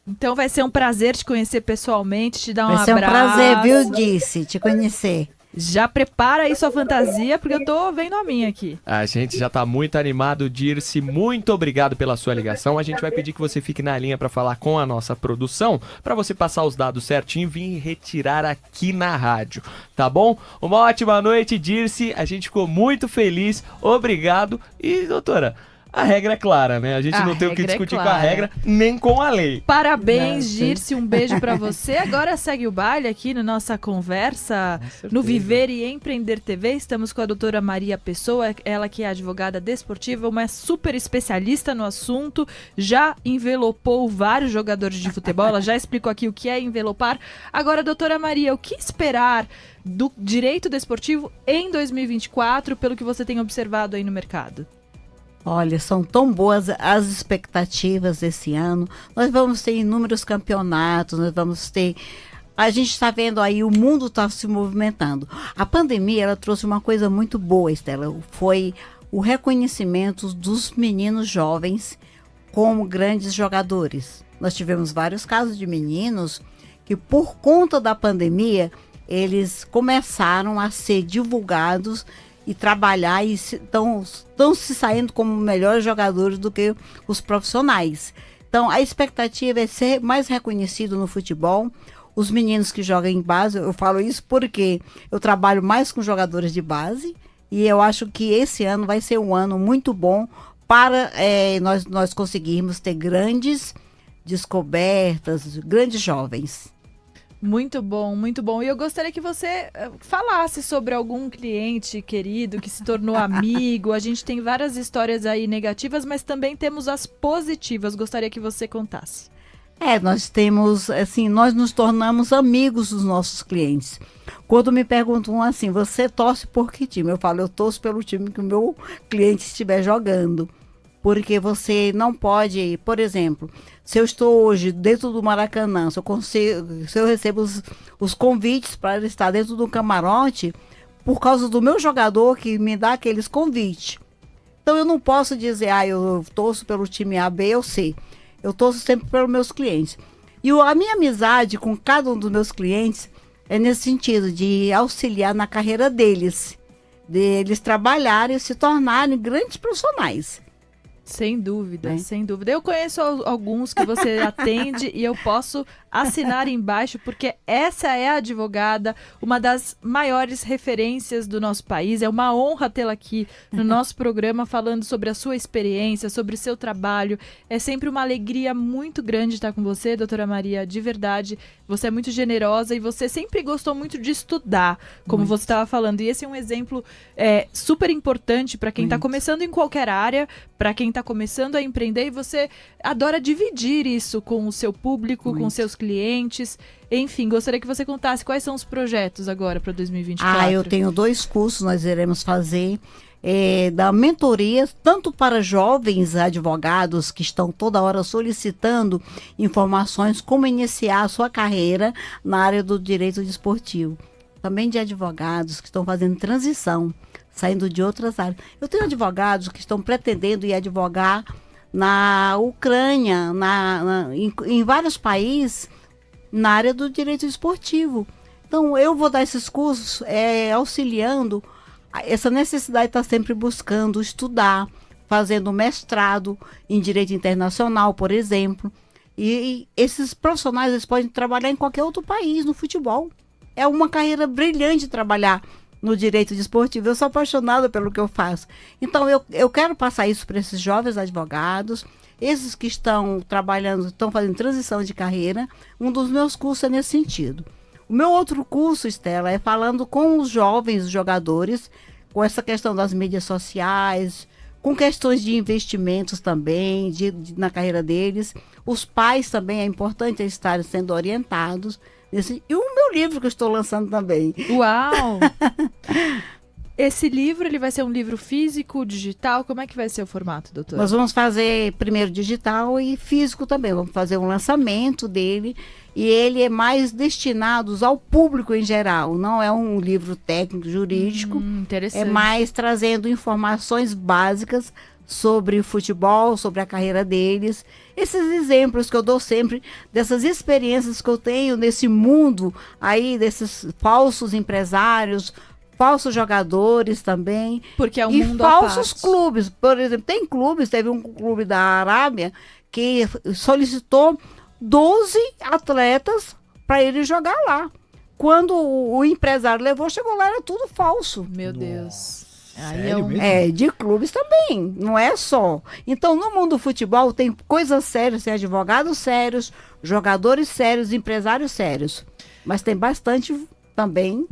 Então vai ser um prazer te conhecer pessoalmente, te dar um Vai ser um abraço. prazer, viu, Disse, te conhecer. Já prepara aí sua fantasia, porque eu tô vendo a minha aqui. A gente já tá muito animado, Dirce. Muito obrigado pela sua ligação. A gente vai pedir que você fique na linha para falar com a nossa produção, para você passar os dados certinho e vir retirar aqui na rádio, tá bom? Uma ótima noite, Dirce. A gente ficou muito feliz. Obrigado. E, doutora, a regra é clara, né? A gente A não tem o que regra é discutir com a clara. regra, nem com a lei. Parabéns, Nossa. Dirce. Um beijo pra você. Agora segue o baile aqui na nossa conversa certeza. no Viver e Empreender TV. Estamos com a doutora Maria Pessoa, ela que é advogada desportiva, uma super especialista no assunto, já envelopou vários jogadores de futebol, ela já explicou aqui o que é envelopar. Agora, doutora Maria, o que esperar do direito desportivo em 2024, pelo que você tem observado aí no mercado? Olha, são tão boas as expectativas desse ano. Nós vamos ter inúmeros campeonatos, nós vamos ter... A gente está vendo aí, o mundo está se movimentando. A pandemia, ela trouxe uma coisa muito boa, Estela. Foi o reconhecimento dos meninos jovens como grandes jogadores. Nós tivemos vários casos de meninos que, por conta da pandemia, eles começaram a ser divulgados e trabalhar e estão se saindo como melhores jogadores do que os profissionais. Então, a expectativa é ser mais reconhecido no futebol. Os meninos que jogam em base, eu falo isso porque eu trabalho mais com jogadores de base e eu acho que esse ano vai ser um ano muito bom para nós conseguirmos ter grandes descobertas, grandes jovens. Muito bom, muito bom. E eu gostaria que você falasse sobre algum cliente querido que se tornou amigo. A gente tem várias histórias aí negativas, mas também temos as positivas. Gostaria que você contasse. Nós temos, assim, nós nos tornamos amigos dos nossos clientes. Quando me perguntam assim, você torce por que time? Eu falo, eu torço pelo time que o meu cliente estiver jogando. Porque você não pode, por exemplo, se eu estou hoje dentro do Maracanã, se eu recebo os convites para estar dentro do camarote, por causa do meu jogador que me dá aqueles convites. Então eu não posso dizer, eu torço pelo time A, B ou C. Eu torço sempre pelos meus clientes. E a minha amizade com cada um dos meus clientes é nesse sentido, de auxiliar na carreira deles trabalharem e se tornarem grandes profissionais. Sem dúvida, sem dúvida. Eu conheço alguns que você atende e eu posso assinar embaixo, porque essa é a advogada, uma das maiores referências do nosso país. É uma honra tê-la aqui no nosso programa, falando sobre a sua experiência, sobre o seu trabalho. É sempre uma alegria muito grande estar com você, doutora Maria, de verdade. Você é muito generosa e você sempre gostou muito de estudar, como você estava falando. E esse é um exemplo super importante para quem está começando em qualquer área, para quem está começando a empreender, e você adora dividir isso com o seu público, com seus clientes. Enfim, gostaria que você contasse quais são os projetos agora para 2024. Eu tenho 2 cursos, nós iremos fazer da mentoria, tanto para jovens advogados que estão toda hora solicitando informações como iniciar a sua carreira na área do direito desportivo. Também de advogados que estão fazendo transição, saindo de outras áreas. Eu tenho advogados que estão pretendendo ir advogar na Ucrânia, em vários países, na área do direito esportivo. Então, eu vou dar esses cursos auxiliando. Essa necessidade está sempre buscando estudar, fazendo mestrado em direito internacional, por exemplo. E esses profissionais eles podem trabalhar em qualquer outro país, no futebol. É uma carreira brilhante trabalhar no direito desportivo. Eu sou apaixonada pelo que eu faço. Então, eu quero passar isso para esses jovens advogados, esses que estão trabalhando, estão fazendo transição de carreira. Um dos meus cursos é nesse sentido. O meu outro curso, Estela, é falando com os jovens jogadores, com essa questão das mídias sociais, com questões de investimentos também, na carreira deles. Os pais também, é importante eles estarem sendo orientados. E o meu livro que eu estou lançando também. Uau! Esse livro, ele vai ser um livro físico, digital? Como é que vai ser o formato, doutora? Nós vamos fazer primeiro digital e físico também. Vamos fazer um lançamento dele. E ele é mais destinado ao público em geral. Não é um livro técnico, jurídico. Interessante. É mais trazendo informações básicas sobre o futebol, sobre a carreira deles. Esses exemplos que eu dou sempre, dessas experiências que eu tenho nesse mundo aí, desses falsos empresários, falsos jogadores também. Porque é um e mundo à falsos parte. clubes. Por exemplo, tem clubes, teve um clube da Arábia que solicitou 12 atletas para ele jogar lá. Quando o empresário levou, chegou lá, era tudo falso. Meu Deus. Aí Sério mesmo? De clubes também, não é só. Então, no mundo do futebol, tem coisas sérias, tem advogados sérios, jogadores sérios, empresários sérios. Mas tem bastante também.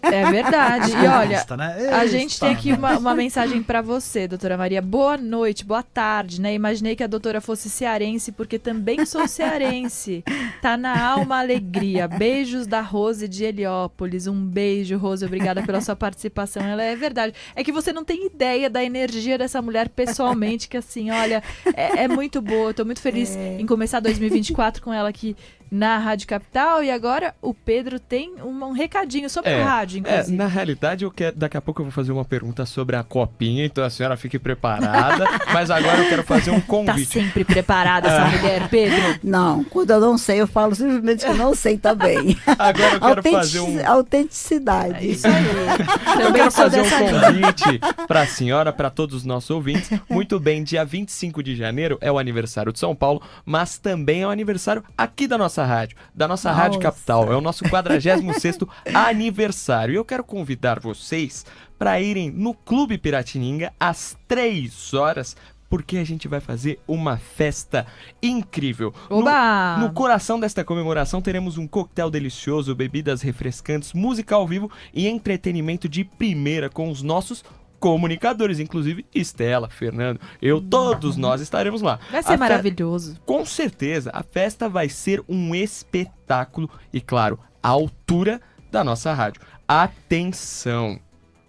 É verdade. E olha, Basta, né? a gente tem Eita. aqui uma mensagem para você, doutora Maria. Boa noite, boa tarde, né? Imaginei que a doutora fosse cearense, porque também sou cearense. Tá na alma a alegria. Beijos da Rose de Heliópolis. Um beijo, Rose. Obrigada pela sua participação. Ela é verdade. É que você não tem ideia da energia dessa mulher pessoalmente, que assim, olha, é muito boa. Eu tô muito feliz em começar 2024 com ela aqui na Rádio Capital. E agora o Pedro tem um recadinho sobre a rádio, inclusive. Na realidade, daqui a pouco eu vou fazer uma pergunta sobre a copinha, então a senhora fique preparada. Mas agora eu quero fazer um Tá convite. sempre preparada essa mulher, Pedro. Não, quando eu não sei, eu falo simplesmente que eu não sei também. Agora eu quero fazer um... Autenticidade. É isso aí. Eu Também quero sou fazer um dessa linha. convite para a senhora, para todos os nossos ouvintes. Muito bem, dia 25 de janeiro é o aniversário de São Paulo, mas também é o aniversário aqui da nossa rádio, da nossa Rádio Capital. É o nosso 46º aniversário. E eu quero convidar vocês para irem no Clube Piratininga às 3 horas porque a gente vai fazer uma festa incrível. Oba! No coração desta comemoração teremos um coquetel delicioso, bebidas refrescantes, música ao vivo e entretenimento de primeira com os nossos comunicadores, inclusive Estela, Fernando, todos nós estaremos lá. Vai ser maravilhoso. Com certeza, a festa vai ser um espetáculo e, claro, à altura da nossa rádio. Atenção!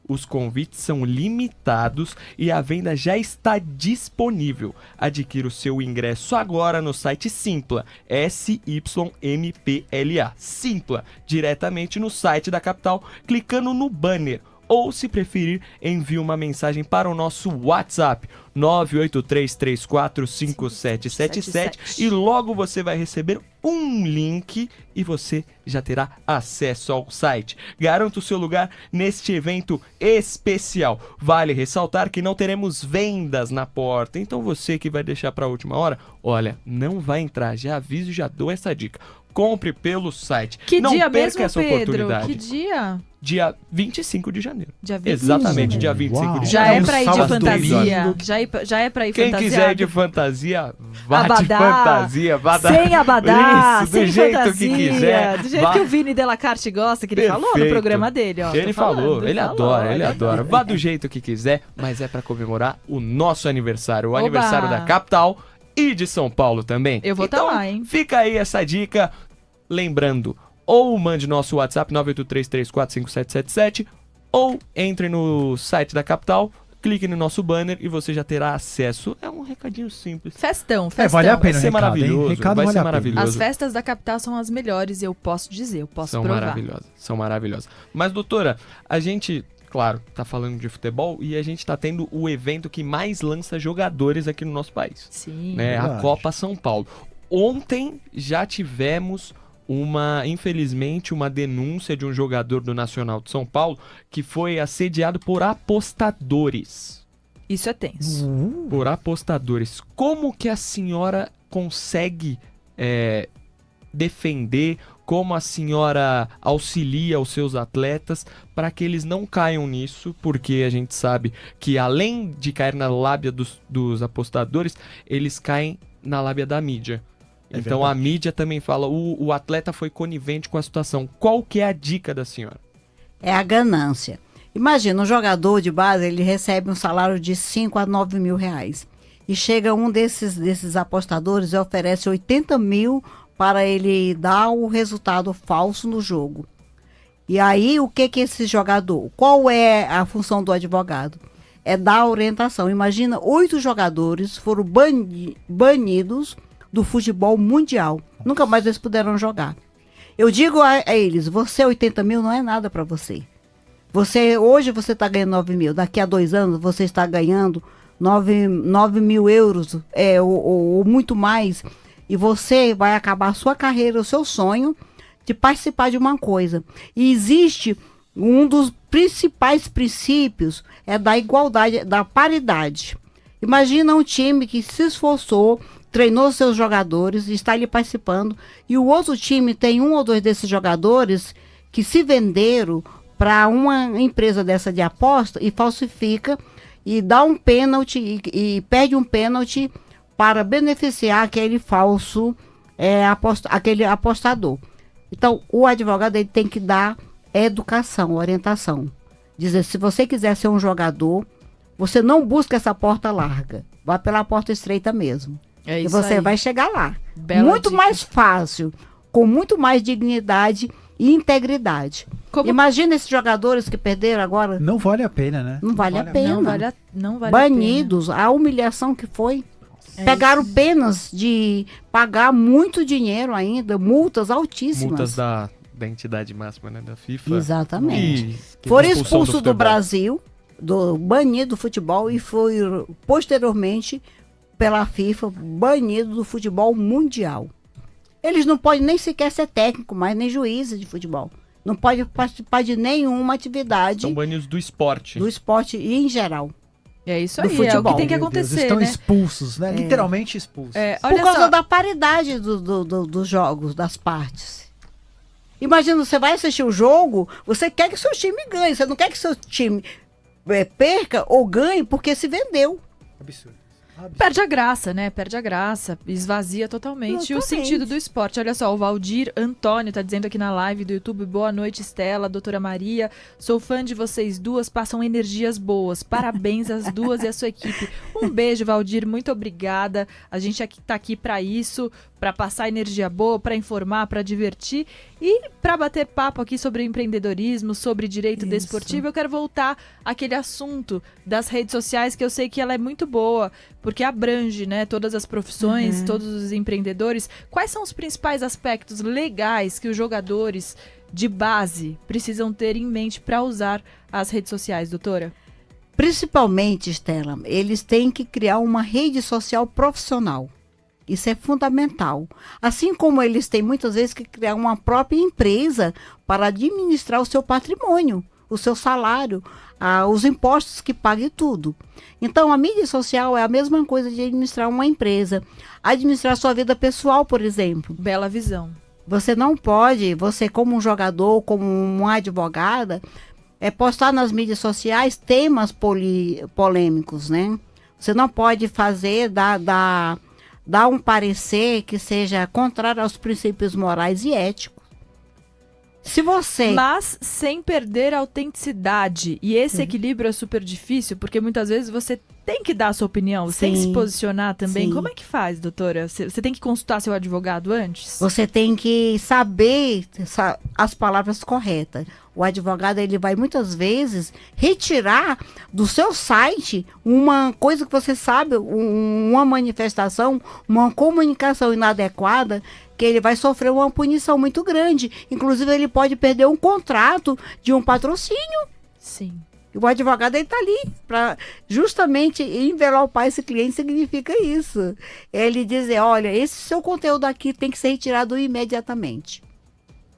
Os convites são limitados e a venda já está disponível. Adquira o seu ingresso agora no site Simpla, SYMPLA, Simpla, diretamente no site da capital, clicando no banner. Ou, se preferir, envie uma mensagem para o nosso WhatsApp 983345777 e logo você vai receber um link e você já terá acesso ao site. Garanta o seu lugar neste evento especial. Vale ressaltar que não teremos vendas na porta, então você que vai deixar para a última hora, olha, não vai entrar, já aviso e já dou essa dica. Compre pelo site. Que não dia perca mesmo, essa Pedro? oportunidade. Que dia? Dia 25 de janeiro. Dia 25 Exatamente, de dia janeiro. 25 de Já janeiro. é pra ir de Sábado, fantasia. Já é pra ir Quem fantasiado. quiser ir de fantasia, vá de Abadá. fantasia. Vá Sem abadá, Isso, do sem jeito fantasia. que quiser. Do jeito vá. que o Vini Delacarte gosta, que ele falou no Perfeito. programa dele. Ó, Ele tô falando, falou, ele falou, adora, ele adora. Vá do jeito que quiser, mas é pra comemorar o nosso aniversário. O aniversário da capital e de São Paulo também. Eu vou então, tá lá, hein? Fica aí essa dica. Lembrando, ou mande nosso WhatsApp 983345777 ou entre no site da capital, clique no nosso banner e você já terá acesso. É um recadinho simples. Festão. Vale a Vai pena o ser recado, maravilhoso, hein? Recado vai vale ser a pena. maravilhoso. As festas da capital são as melhores, eu posso dizer, eu posso São provar. são maravilhosas. Mas, doutora, a gente, claro, tá falando de futebol e a gente tá tendo o evento que mais lança jogadores aqui no nosso país. Sim. Né? A Verdade. Copa São Paulo. Ontem já tivemos infelizmente, uma denúncia de um jogador do Nacional de São Paulo que foi assediado por apostadores. Isso é tenso. Por apostadores. Como que a senhora consegue defender, como a senhora auxilia os seus atletas para que eles não caiam nisso, porque a gente sabe que além de cair na lábia dos apostadores, eles caem na lábia da mídia. Então verdade. a mídia também fala, o atleta foi conivente com a situação. Qual que é a dica da senhora? É a ganância. Imagina, um jogador de base, ele recebe um salário de 5 a 9 mil reais. E chega um desses apostadores e oferece 80 mil para ele dar o resultado falso no jogo. E aí, o que esse jogador... Qual é a função do advogado? É dar orientação. Imagina, 8 jogadores foram banidos do futebol mundial. Nunca mais eles puderam jogar. Eu digo a eles, 80 mil não é nada para você. Hoje você está ganhando 9 mil, daqui a 2 anos você está ganhando 9 mil euros, ou muito mais, e você vai acabar a sua carreira, o seu sonho de participar de uma coisa. E existe um dos principais princípios, é da igualdade, da paridade. Imagina um time que se esforçou, treinou seus jogadores, está ali participando, e o outro time tem 1 ou 2 desses jogadores que se venderam para uma empresa dessa de aposta e falsifica e dá um pênalti e perde um pênalti para beneficiar aquele falso aquele apostador. Então, o advogado ele tem que dar educação, orientação. Dizer, se você quiser ser um jogador, você não busca essa porta larga, vá pela porta estreita mesmo. É E isso você aí. vai chegar lá. Bela Muito dica. mais fácil, com muito mais dignidade e integridade. Como- Imagina esses jogadores que perderam agora, Não vale a pena, né? não vale a pena. Não vale Banidos, a humilhação que foi. Pegaram penas de pagar muito dinheiro ainda, multas altíssimas. Multas da entidade máxima, né, da FIFA. Exatamente. E Foram expulsão expulsos do futebol. Brasil, banido do futebol e foi posteriormente pela FIFA banido do futebol mundial. Eles não podem nem sequer ser técnico, mais nem juízes de futebol. Não podem participar de nenhuma atividade São banidos do esporte. do esporte em geral. É isso Do aí, é o futebol. que tem que Meu Deus, acontecer, estão né? expulsos, né? Literalmente expulsos. Por causa da paridade dos jogos, das partes. Imagina, você vai assistir o jogo, você quer que seu time ganhe, você não quer que seu time perca ou ganhe porque se vendeu. Absurdo. Perde a graça, né? Perde a graça, esvazia totalmente o sentido do esporte. Olha só, o Valdir Antônio tá dizendo aqui na live do YouTube: boa noite, Estela, doutora Maria. Sou fã de vocês duas, passam energias boas. Parabéns às duas e à sua equipe. Um beijo, Valdir, muito obrigada. A gente tá aqui para isso, para passar energia boa, para informar, para divertir e para bater papo aqui sobre empreendedorismo, sobre direito desportivo. Eu quero voltar àquele assunto das redes sociais, que eu sei que ela é muito boa, porque abrange, né, todas as profissões, todos os empreendedores. Quais são os principais aspectos legais que os jogadores de base precisam ter em mente para usar as redes sociais, doutora? Principalmente, Estela, eles têm que criar uma rede social profissional. Isso é fundamental. Assim como eles têm muitas vezes que criar uma própria empresa para administrar o seu patrimônio, o seu salário, os impostos que paga e tudo. Então, a mídia social é a mesma coisa de administrar uma empresa. Administrar sua vida pessoal, por exemplo. Bela visão. Você não pode, você como um jogador, como uma advogada, postar nas mídias sociais temas polêmicos, né? Você não pode fazer, dar um parecer que seja contrário aos princípios morais e éticos. Mas sem perder a autenticidade. E esse equilíbrio é super difícil, porque muitas vezes você tem que dar a sua opinião, você tem que se posicionar também. Como é que faz, doutora? Você tem que consultar seu advogado antes? Você tem que saber as palavras corretas. O advogado, ele vai muitas vezes retirar do seu site uma coisa que você sabe, uma manifestação, uma comunicação inadequada, que ele vai sofrer uma punição muito grande. Inclusive, ele pode perder um contrato de um patrocínio. Sim. E o advogado está ali para justamente envelopar esse cliente. Significa isso. Ele dizer, olha, esse seu conteúdo aqui tem que ser retirado imediatamente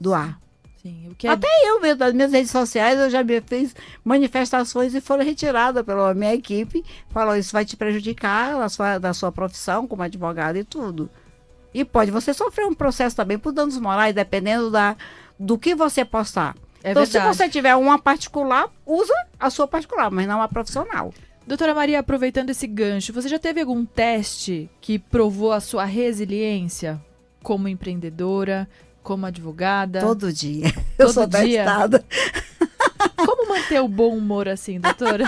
do ar. Sim, Até eu mesmo, das minhas redes sociais, eu já me fiz manifestações e foram retiradas pela minha equipe. Falou, isso vai te prejudicar da sua profissão como advogado e tudo. E pode você sofrer um processo também por danos morais, dependendo do que você postar. Então, verdade. Se você tiver uma particular, usa a sua particular, mas não a profissional. Doutora Maria, aproveitando esse gancho, você já teve algum teste que provou a sua resiliência como empreendedora, como advogada? Todo dia. Eu sou testada. Como manter o bom humor assim, doutora?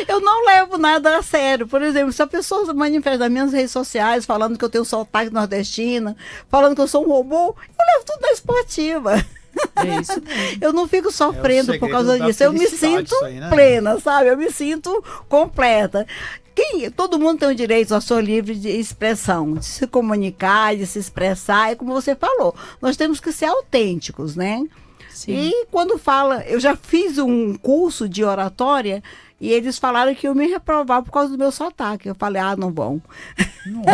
Eu não levo nada a sério. Por exemplo, se a pessoa se manifesta nas minhas redes sociais falando que eu tenho sotaque nordestino, falando que eu sou um robô, eu levo tudo na esportiva. É isso mesmo. Eu não fico sofrendo por causa disso. Eu me sinto plena, sabe? Eu me sinto completa. Todo mundo tem o direito à sua livre de expressão, de se comunicar, de se expressar. É como você falou, nós temos que ser autênticos, né? Sim. E quando fala, eu já fiz um curso de oratória e eles falaram que eu me reprovar por causa do meu sotaque. Eu falei, não vão.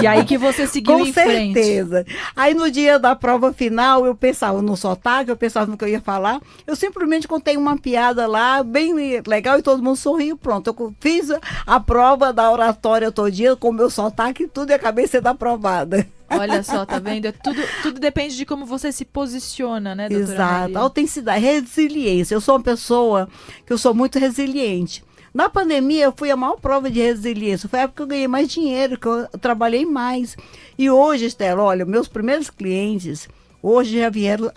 E aí que você seguiu em frente. Com certeza. Aí no dia da prova final, eu pensava no sotaque, eu pensava no que eu ia falar. Eu simplesmente contei uma piada lá, bem legal, e todo mundo sorriu. Pronto, eu fiz a prova da oratória todo dia com o meu sotaque e tudo, e acabei sendo aprovada. Olha só, tá vendo? Tudo depende de como você se posiciona, né, doutora Exato. Maria? Autenticidade, resiliência. Eu sou uma pessoa que eu sou muito resiliente. Na pandemia, eu fui a maior prova de resiliência. Foi a época que eu ganhei mais dinheiro, que eu trabalhei mais. E hoje, Estela, olha, meus primeiros clientes, hoje já vieram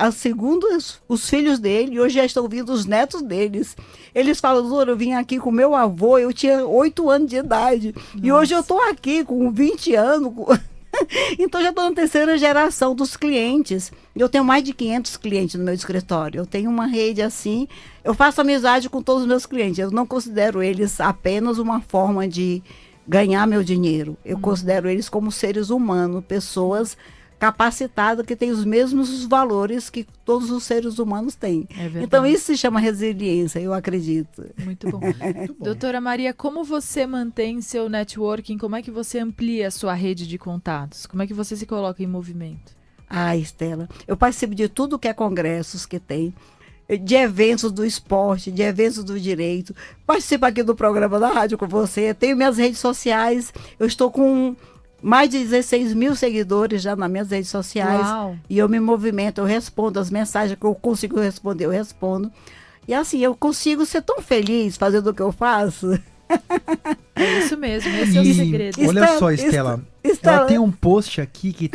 os filhos dele, e hoje já estão vindo os netos deles. Eles falam, doutora, eu vim aqui com meu avô, eu tinha 8 anos de idade. Nossa. E hoje eu estou aqui com 20 anos... Então, já estou na terceira geração dos clientes. Eu tenho mais de 500 clientes no meu escritório. Eu tenho uma rede assim. Eu faço amizade com todos os meus clientes. Eu não considero eles apenas uma forma de ganhar meu dinheiro. Eu considero eles como seres humanos, pessoas capacitadas que têm os mesmos valores que todos os seres humanos têm. Então, isso se chama resiliência, eu acredito. Muito bom. Muito bom. Doutora Maria, como você mantém seu networking? Como é que você amplia a sua rede de contatos? Como é que você se coloca em movimento? Estela, eu participo de tudo que é congressos que tem, de eventos do esporte, de eventos do direito. Participo aqui do programa da rádio com você. Tenho minhas redes sociais. Eu estou com mais de 16 mil seguidores já nas minhas redes sociais. Uau. E eu me movimento, eu respondo as mensagens que eu consigo responder, eu respondo. E assim, eu consigo ser tão feliz fazendo o que eu faço. É isso mesmo, esse é o E segredo. olha só, Estela. Estela- Ela tem um post aqui que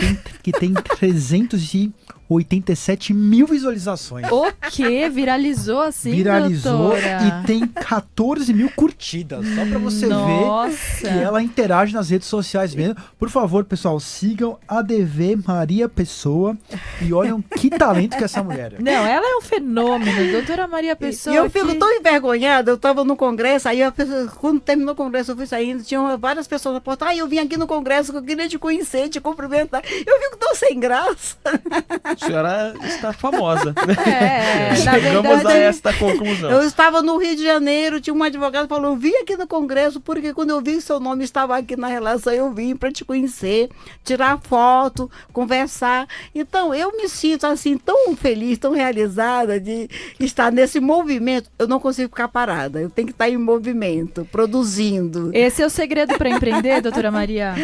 tem 387 mil visualizações. O quê? Viralizou assim, Viralizou doutora? e tem 14 mil curtidas. Só pra você ver Nossa. que ela interage nas redes sociais mesmo. Por favor, pessoal, sigam a DV Maria Pessoa e olhem que talento que essa mulher é. Não, ela é um fenômeno, doutora Maria Pessoa. E eu fico que- tão envergonhada, eu estava no congresso, aí a pessoa, quando terminou o congresso, eu fui saindo, tinha várias pessoas na porta, eu vim aqui no congresso, que eu queria te conhecer, te cumprimentar. Eu fico tão sem graça. A senhora está famosa. É, na Chegamos verdade, a esta conclusão. Eu estava no Rio de Janeiro, tinha um advogado que falou, eu vim aqui no congresso, porque quando eu vi que seu nome estava aqui na relação, eu vim para te conhecer, tirar foto, conversar. Então, eu me sinto assim, tão feliz, tão realizada de estar nesse movimento. Eu não consigo ficar parada, eu tenho que estar em movimento, produzindo. Esse é o segredo para empreender, doutora Maria?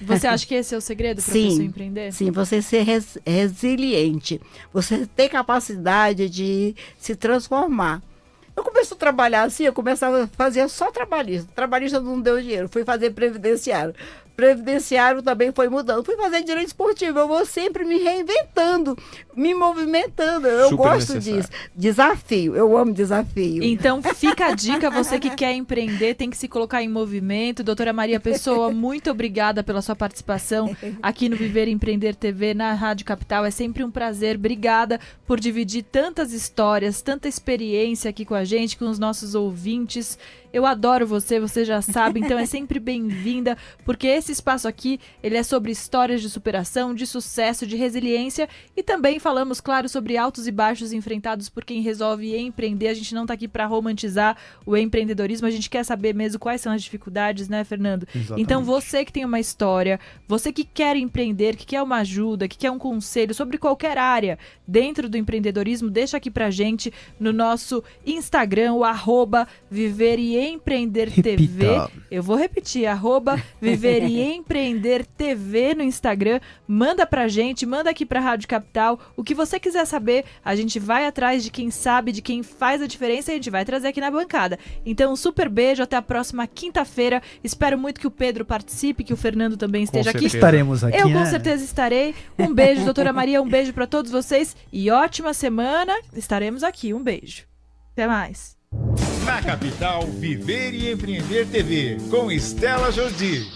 Você acha que esse é o segredo para Sim. pessoa empreender? Sim, você ser resiliente, você ter capacidade de se transformar. Eu comecei a trabalhar assim, eu começava a fazer só trabalhista. Trabalhista não deu dinheiro, fui fazer previdenciário. Previdenciário também foi mudando. Fui fazer direito esportivo. Eu vou sempre me reinventando, me movimentando. Eu Super gosto necessário. disso. Desafio, eu amo desafio. Então fica a dica, você que quer empreender tem que se colocar em movimento. Doutora Maria Pessoa, muito obrigada pela sua participação aqui no Viver e Empreender TV, na Rádio Capital. É sempre um prazer. Obrigada por dividir tantas histórias, tanta experiência aqui com a gente, com os nossos ouvintes. Eu adoro você, você já sabe, então é sempre bem-vinda, porque esse espaço aqui, ele é sobre histórias de superação, de sucesso, de resiliência e também falamos, claro, sobre altos e baixos enfrentados por quem resolve empreender. A gente não tá aqui para romantizar o empreendedorismo, a gente quer saber mesmo quais são as dificuldades, né, Fernando? Exatamente. Então você que tem uma história, você que quer empreender, que quer uma ajuda, que quer um conselho sobre qualquer área dentro do empreendedorismo, deixa aqui pra gente no nosso Instagram, o @Viver e Empreender TV. Repita. Eu vou repetir, @Viver e Empreender TV no Instagram. Manda pra gente, manda aqui pra Rádio Capital. O que você quiser saber, a gente vai atrás de quem sabe, de quem faz a diferença e a gente vai trazer aqui na bancada. Então, um super beijo, até a próxima quinta-feira. Espero muito que o Pedro participe, que o Fernando também esteja aqui. certeza. Estaremos aqui, Eu né? com certeza estarei. Um beijo, doutora Maria, um beijo pra todos vocês e ótima semana. Estaremos aqui. Um beijo. Até mais. Na Capital, Viver e Empreender TV, com Estela Jordi.